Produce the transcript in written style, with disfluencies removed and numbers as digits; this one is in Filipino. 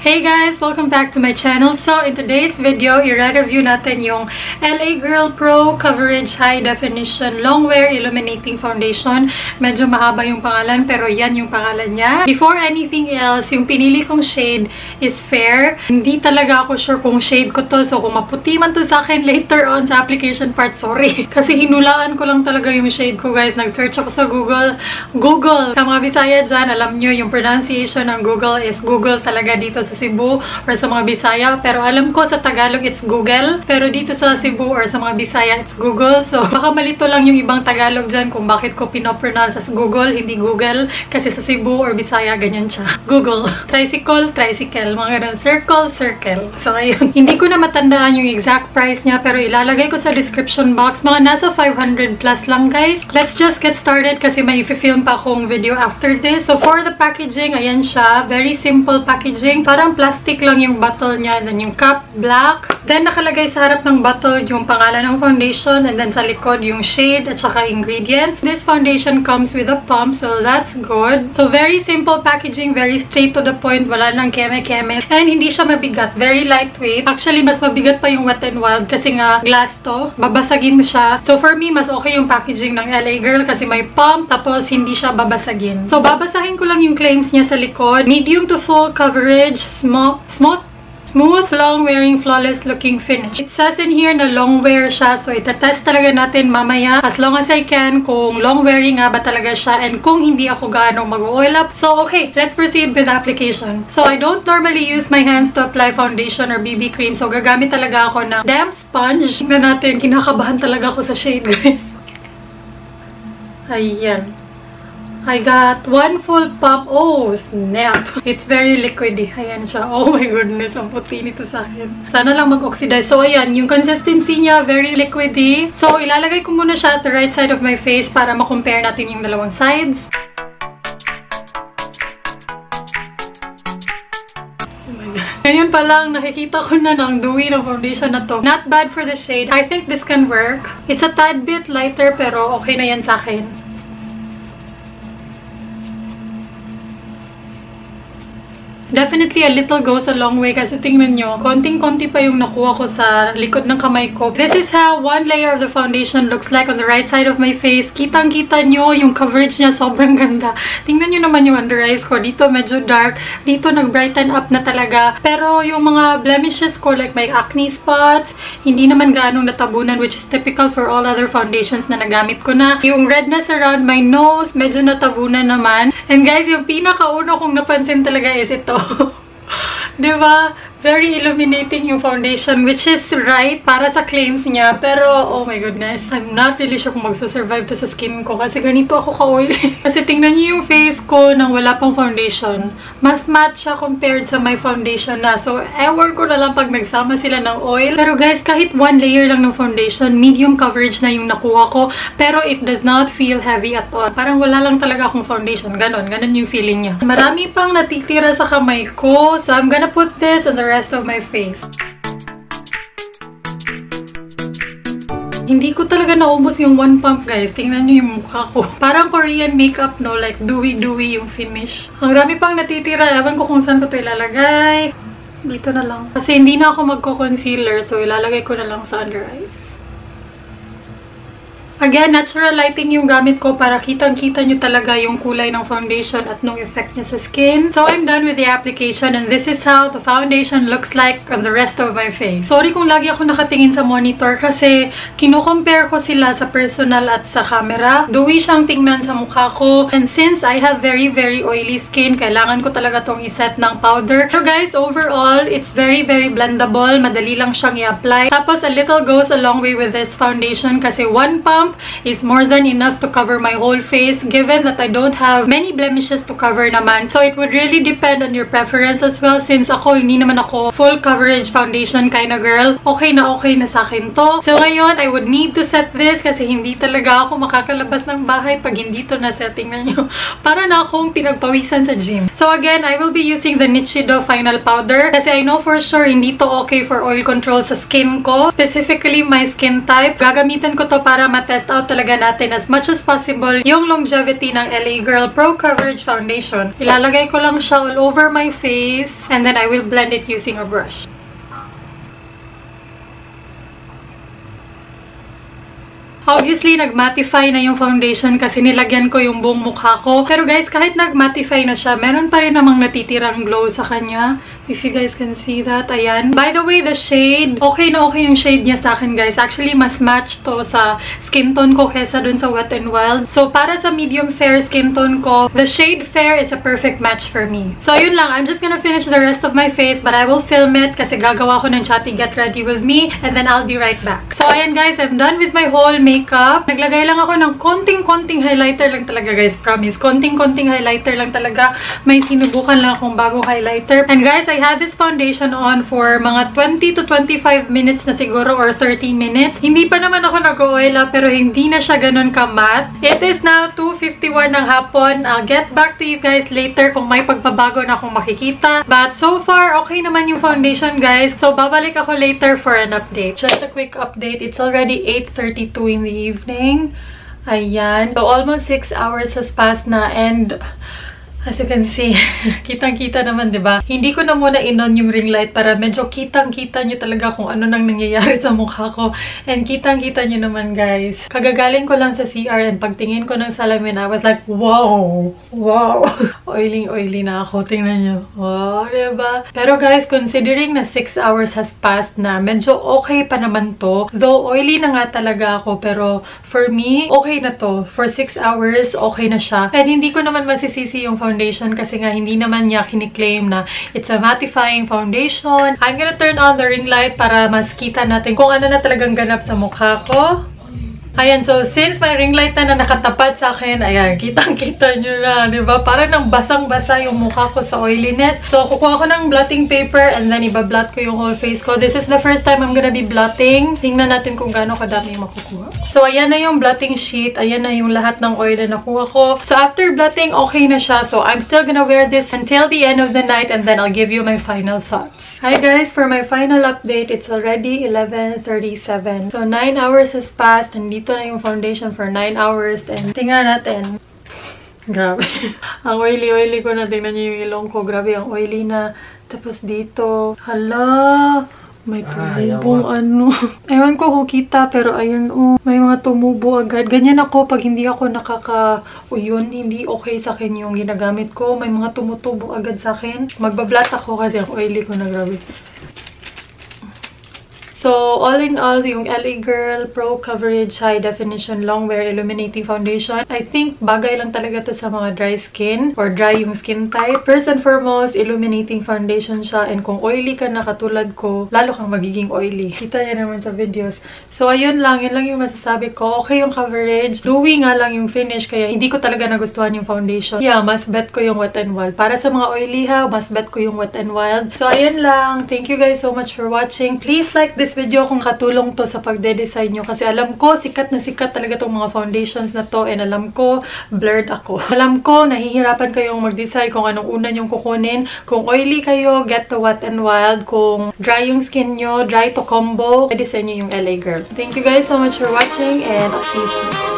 Hey guys! Welcome back to my channel. So, in today's video, i-review natin yung LA Girl Pro Coverage High Definition Longwear Illuminating Foundation. Medyo mahaba yung pangalan, pero yan yung pangalan niya. Before anything else, yung pinili kong shade is fair. Hindi talaga ako sure kung shade ko to. So, kung maputi man to sa akin later on sa application part, sorry. Kasi hinulaan ko lang talaga yung shade ko, guys. Nag-search ako sa Google. Sa mga Bisaya dyan, alam nyo, yung pronunciation ng Google is Google talaga dito sa Cebu or sa mga Bisaya. Pero alam ko sa Tagalog it's Google. Pero dito sa Cebu or sa mga Bisaya it's Google. So baka malito lang yung ibang Tagalog dyan kung bakit ko pinopronounce as Google, hindi Google. Kasi sa Cebu or Bisaya ganyan siya. Google. Tricycle, tricycle. Mga ganun. Circle, circle. So ayun. Hindi ko na matandaan yung exact price niya pero ilalagay ko sa description box. Mga nasa 500 plus lang, guys. Let's just get started kasi may i-film pa akong video after this. So for the packaging, ayan siya. Very simple packaging. Parang plastic lang yung bottle niya. Then yung cup, black. Then nakalagay sa harap ng bottle yung pangalan ng foundation. And then sa likod yung shade at saka ingredients. This foundation comes with a pump. So that's good. So very simple packaging. Very straight to the point. Wala nang keme-keme. And hindi siya mabigat. Very lightweight. Actually, mas mabigat pa yung Wet n Wild kasi nga glass to. Babasagin siya. So for me, mas okay yung packaging ng LA Girl kasi may pump. Tapos hindi siya babasagin. So babasahin ko lang yung claims niya sa likod. Medium to full coverage. Smooth, long-wearing, flawless-looking finish. It says in here na long-wear siya. So, itatest talaga natin mamaya as long as I can kung long-wearing nga ba talaga siya and kung hindi ako gaano mag-oil up. So, okay. Let's proceed with the application. So, I don't normally use my hands to apply foundation or BB cream. So, gagamit talaga ako ng damp sponge. Tingnan natin. Kinakabahan talaga ako sa shade, guys. Ayan. I got one full pump. Oh, snap. It's very liquidy. Ayan siya. Oh my goodness. Ang puti nito sa akin. Sana lang mag-oxidize. So, ayan. Yung consistency niya, very liquidy. So, ilalagay ko muna siya at the right side of my face para ma-compare natin yung dalawang sides. Ngayon pa lang, nakikita ko na ng dewy ng foundation na to. Not bad for the shade. I think this can work. It's a tad bit lighter pero okay na yan sa akin. Definitely, a little goes a long way kasi tingnan nyo, konting-konti pa yung nakuha ko sa likod ng kamay ko. This is how one layer of the foundation looks like on the right side of my face. Kitang-kita nyo yung coverage niya, sobrang ganda. Tingnan nyo naman yung under eyes ko. Dito medyo dark. Dito nag-brighten up na talaga. Pero yung mga blemishes ko, like my acne spots, hindi naman gaanong natabunan, which is typical for all other foundations na nagamit ko na. Yung redness around my nose, medyo natabunan naman. And guys, yung pinakauna kong napansin talaga is ito. Diba? Very illuminating yung foundation, which is right para sa claims niya. Pero, oh my goodness, I'm not really sure kung magsasurvive to sa skin ko kasi ganito ako ka-oily. Kasi tingnan niyo yung face ko nang wala pang foundation. Mas matte siya compared sa my foundation na. So, ewan ko na lang pag nagsama sila ng oil. Pero guys, kahit one layer lang ng foundation, medium coverage na yung nakuha ko. Pero it does not feel heavy at all. Parang wala lang talaga akong foundation. Ganon yung feeling niya. Marami pang natitira sa kamay ko. So, I'm gonna put this on the rest of my face. Hindi ko talaga naubos yung one pump, guys. Tingnan nyo yung mukha ko. Parang Korean makeup, no? Like, dewy-dewy yung finish. Ang rami pang natitira. Ewan ko kung saan ko ito ilalagay. Dito na lang. Kasi hindi na ako magko-concealer. So, ilalagay ko na lang sa under eyes. Again, natural lighting yung gamit ko para kitang-kita nyo talaga yung kulay ng foundation at nung effect niya sa skin. So, I'm done with the application and this is how the foundation looks like on the rest of my face. Sorry kung lagi ako nakatingin sa monitor kasi kino-compare ko sila sa personal at sa camera. Dewy siyang tingnan sa mukha ko. And since I have very, very oily skin, kailangan ko talaga tong iset ng powder. So guys, overall, it's very, very blendable. Madali lang siyang i-apply. Tapos, a little goes a long way with this foundation kasi one pump is more than enough to cover my whole face given that I don't have many blemishes to cover naman. So it would really depend on your preference as well since ako, hindi naman ako full coverage foundation kind of girl. Okay na sa akin to. So ngayon, I would need to set this kasi hindi talaga ako makakalabas ng bahay pag hindi to na-setting na nyo. Para na akong pinagpawisan sa gym. So again, I will be using the Nichido Final Powder kasi I know for sure hindi to okay for oil control sa skin ko. Specifically, my skin type. Gagamitin ko to para matest i-test out talaga natin as much as possible yung longevity ng LA Girl Pro Coverage Foundation. Ilalagay ko lang siya all over my face and then I will blend it using a brush. Obviously, nag-mattify na yung foundation kasi nilagyan ko yung buong mukha ko. Pero guys, kahit nag-mattify na siya, meron pa rin namang natitirang glow sa kanya. If you guys can see that, ayan. By the way, the shade, okay na okay yung shade niya sa akin, guys. Actually, mas match to sa skin tone ko kesa dun sa Wet n Wild. So, para sa medium fair skin tone ko, the shade fair is a perfect match for me. So, yun lang. I'm just gonna finish the rest of my face, but I will film it kasi gagawa ko ng Chatty Get Ready With Me, and then I'll be right back. So, ayan guys, I'm done with my whole makeup. Naglagay lang ako ng konting-konting highlighter lang talaga, guys. Promise. Konting-konting highlighter lang talaga. May sinubukan lang akong bagong highlighter. And guys, I had this foundation on for mga 20 to 25 minutes na siguro or 30 minutes. Hindi pa naman ako nag-oila pero hindi na siya ganun ka-matte. It is now 2:51 ng hapon. I'll get back to you guys later kung may pagbabago na akong makikita. But so far, okay naman yung foundation, guys. So, babalik ako later for an update. Just a quick update. It's already 8:32 in the evening. Ayan. So, almost 6 hours has passed na and as you can see, kitang-kita naman, diba? Hindi ko na muna in-on yung ring light para medyo kitang-kita nyo talaga kung ano nang nangyayari sa mukha ko. And kitang-kita nyo naman, guys. Kagagaling ko lang sa CR and pagtingin ko ng salamin, I was like, wow! Wow! Oily na ako. Tingnan nyo. Wow, diba? Pero guys, considering na 6 hours has passed na, medyo okay pa naman to. Though oily na nga talaga ako, pero for me, okay na to. For 6 hours, okay na siya. And hindi ko naman masisisi yung foundation kasi nga hindi naman niya kiniklaim na it's a mattifying foundation. I'm gonna turn on the ring light para mas kita natin kung ano na talagang ganap sa mukha ko. Ayan, so since may ring light na nakatapat sa akin, ayan, kitang-kita nyo na, diba? Parang nang basang-basa yung mukha ko sa oiliness. So, kukuha ko ng blotting paper and then iba-blot ko yung whole face ko. This is the first time I'm gonna be blotting. Tingnan natin kung gaano kadami yung makukuha. So, ayan na yung blotting sheet. Ayan na yung lahat ng oil na nakuha ko. So, after blotting, okay na siya. So, I'm still gonna wear this until the end of the night and then I'll give you my final thoughts. Hi guys, for my final update, it's already 11:37. So, 9 hours has passed and dito na yung foundation for 9 hours. And tingnan natin. Grabe. Ang oily-oily ko na. Tingnan nyo yung ilong ko. Grabe, ang oily na. Tapos dito. Hala! May tumubong ano. Ewan ko kung kita, pero ayun, oh. May mga tumubo agad. Ganyan ako pag hindi ako nakaka-uyon. Hindi okay sa akin yung ginagamit ko. May mga tumutubo agad sa akin. Magbablat ako kasi ang oily ko na. Grabe. So, all in all, yung LA Girl Pro Coverage High Definition Long Wear Illuminating Foundation, I think bagay lang talaga to sa mga dry skin or dry yung skin type. First and foremost, illuminating foundation siya, and kung oily ka na katulad ko, lalo kang magiging oily. Kita yan naman sa videos. So, ayun lang. Yun lang yung masasabi ko. Okay yung coverage. Dewy nga lang yung finish, kaya hindi ko talaga nagustuhan yung foundation. Yeah, mas bet ko yung Wet n Wild. Para sa mga oily ha, mas bet ko yung Wet n Wild. So, ayun lang. Thank you guys so much for watching. Please like this video kung katulong to sa pagde-design nyo. Kasi alam ko, sikat na sikat talaga tong mga foundations na to. And alam ko, blurred ako. Alam ko, nahihirapan kayong mag-decide kung anong una nyong kukunin. Kung oily kayo, get the Wet n Wild. Kung dry yung skin nyo, dry to combo, i-design nyo yung LA Girl. Thank you guys so much for watching and I'll see you soon.